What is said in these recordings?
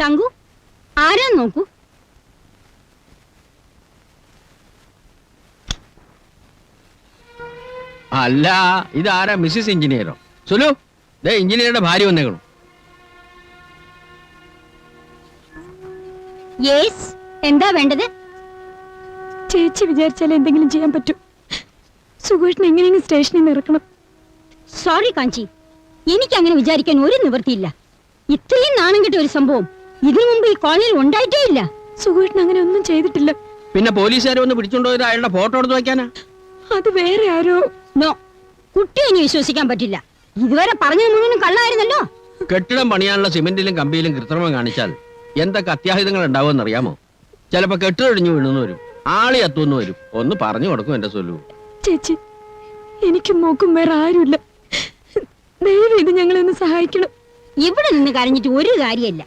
തങ്കു, ആരാ നോക്കൂ. അല്ല, ഇതാരാ? മിസ്സിസ് എഞ്ചിനീയറോ? സുലു, ദേ എഞ്ചിനീയറുടെ ഭാര്യ വന്നേക്കണം. യെസ്, എന്താ വേണ്ടത്? ചേച്ചി വിചാരിച്ചാൽ എന്തെങ്കിലും ചെയ്യാൻ പറ്റും. സുഖേഷിനെ എങ്ങനെയെങ്കിലും സ്റ്റേഷനിൽ നിന്ന് ഇറക്കണം. സോറി കാഞ്ചി, എനിക്ക് അങ്ങനെ വിചാരിക്കാൻ ഒരു നിവൃത്തിയില്ല. ഇത്രയും നാണം കെട്ട ഒരു സംഭവം ഇതിനു മുമ്പ് ഈ കോളനിയിൽ ഉണ്ടായിട്ടേ ഇല്ല. സുഖേഷിന് അങ്ങനെ ഒന്നും ചെയ്തിട്ടില്ല. പിന്നെ പോലീസുകാർ വന്ന് പിടിച്ചോണ്ടോയത് അയാളുടെ ഫോട്ടോ എടുത്ത് വയ്ക്കാനാ? അത് വേറെ ആരോ. നോ, കുട്ടിയെ ഇനി വിശ്വസിക്കാൻ പറ്റില്ല. ഇതുവരെ പറഞ്ഞത് മുഴുവനും കള്ളായിരുന്നല്ലോ. കെട്ടിടം പണിയാനുള്ള സിമെന്റിലും കമ്പിയിലും കൃത്രിമം കാണിച്ചാൽ എന്തൊക്കെ അത്യാഹിതങ്ങൾ ഉണ്ടാവുമെന്ന് അറിയാമോ? ചിലപ്പോ കെട്ടിടൊടിഞ്ഞു വീണെന്ന് വരും, ആളി എത്തുമെന്ന് വരും. ഒന്ന് പറഞ്ഞു കൊടുക്കും എന്റെ സൊല്ലു. ചേച്ചി, എനിക്കും മോക്കും വേറെ ആരുമില്ല. ദയവ് ഇത് ഞങ്ങളെ ഒന്ന് സഹായിക്കണം. ഇവിടെ നിന്ന് കരഞ്ഞിട്ട് ഒരു കാര്യമില്ല.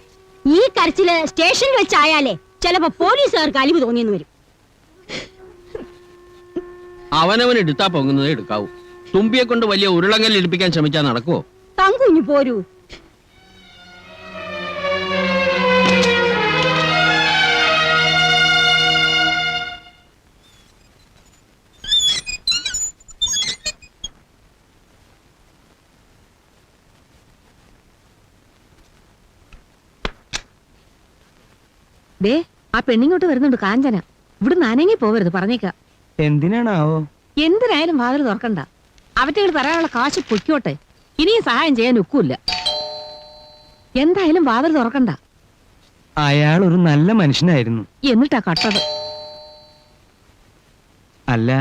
ഈ കരച്ചില് സ്റ്റേഷനിൽ വെച്ചായാലേ ചിലപ്പോ പോലീസുകാർക്ക് അലിവ് തോന്നിയെന്ന് വരും. അവനവൻ എടുത്താ പൊങ്ങുന്നതേ എടുക്കാവൂ. തുമ്പിയെ കൊണ്ട് വലിയ ഉരുളങ്കൽ ഇടിപ്പിക്കാൻ ശ്രമിച്ചാൽ നടക്കുവോ? തങ്കുഞ്ഞു പോരൂ. ദേ, ആ പെണ്ണിങ്ങോട്ട് വരുന്നുണ്ട്, കാഞ്ചന. ഇവിടെ നനങ്ങി പോവരുത്, പറഞ്ഞേക്കാം. എന്തിനാണാവോ? എന്തിനായാലും വാതിൽ തുറക്കണ്ട. അവറ്റകൾ തരാനുള്ള കാശ് പൊയ്ക്കോട്ടെ. ഇനിയും സഹായം ചെയ്യാൻ ഒക്കൂല്ല. എന്തായാലും വാതിൽ തുറക്കണ്ട. അയാൾ ഒരു നല്ല മനുഷ്യനായിരുന്നു. എന്നിട്ടാ കട്ടത്. അല്ല,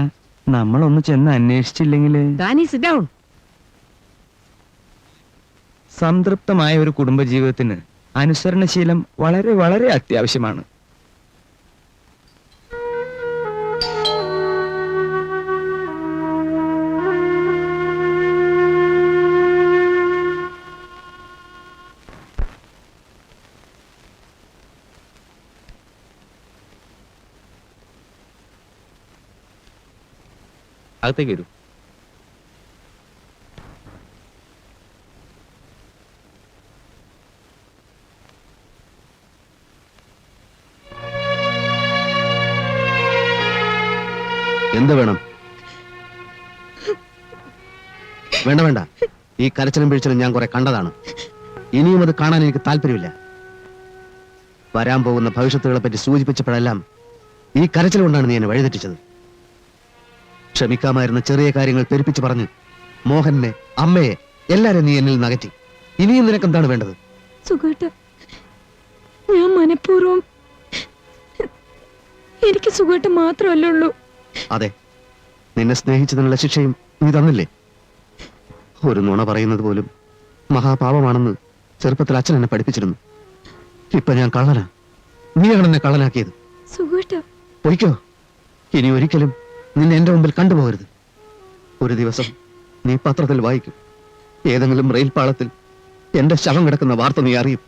നമ്മളൊന്ന് ചെന്ന് അന്വേഷിച്ചില്ലെങ്കില്? Danny, sit down. സംതൃപ്തമായ ഒരു കുടുംബജീവിതത്തിന് അനുസരണശീലം വളരെ വളരെ അത്യാവശ്യമാണ്. അകത്തേക്ക് വരൂ. എന്ത് വേണം? വേണ്ട വേണ്ട, ഈ കരച്ചിലും പിഴിച്ചിലും ഞാൻ കുറെ കണ്ടതാണ്. ഇനിയും അത് കാണാൻ എനിക്ക് താല്പര്യമില്ല. വരാൻ പോകുന്ന ഭവിഷ്യത്തുകളെ പറ്റി സൂചിപ്പിച്ചപ്പോഴെല്ലാം ഈ കരച്ചിൽ കൊണ്ടാണ് നീ എന്നെ വഴിതെറ്റിച്ചത്. ക്ഷമിക്കാമായിരുന്ന ചെറിയ കാര്യങ്ങൾ പെരുപ്പിച്ച് പറഞ്ഞ് മോഹനെ, അമ്മയെ എല്ലാരും നീ എന്നിൽ നകറ്റി. ഇനിയും നിനക്ക് എന്താണ് വേണ്ടത്? സുഖേട്ട, ഞാൻ മനഃപൂർവ്വം. എനിക്ക് സുഖേട്ട മാത്രമല്ലേ ഉള്ളൂ. അതെ, നിന്നെ സ്നേഹിച്ചതിനുള്ള ശിക്ഷയും നീ തന്നില്ലേ? ഒരു നുണ പറയുന്നത് പോലും മഹാപാപമാണെന്ന് ചെറുപ്പത്തിൽ അച്ഛൻ എന്നെ പഠിപ്പിച്ചിരുന്നു. ഇപ്പൊ ഞാൻ കള്ളനാ. നീയാണ് എന്നെ കള്ളനാക്കിയത്. സുഖേട്ട, പൊയ്ക്കോ. ഇനി ഒരിക്കലും നിന്നെ എന്റെ മുമ്പിൽ കണ്ടുപോകരുത്. ഒരു ദിവസം നീ പത്രത്തിൽ വായിക്കും, ഏതെങ്കിലും റെയിൽ പാളത്തിൽ എന്റെ ശവം കിടക്കുന്ന വാർത്ത നീ അറിയും.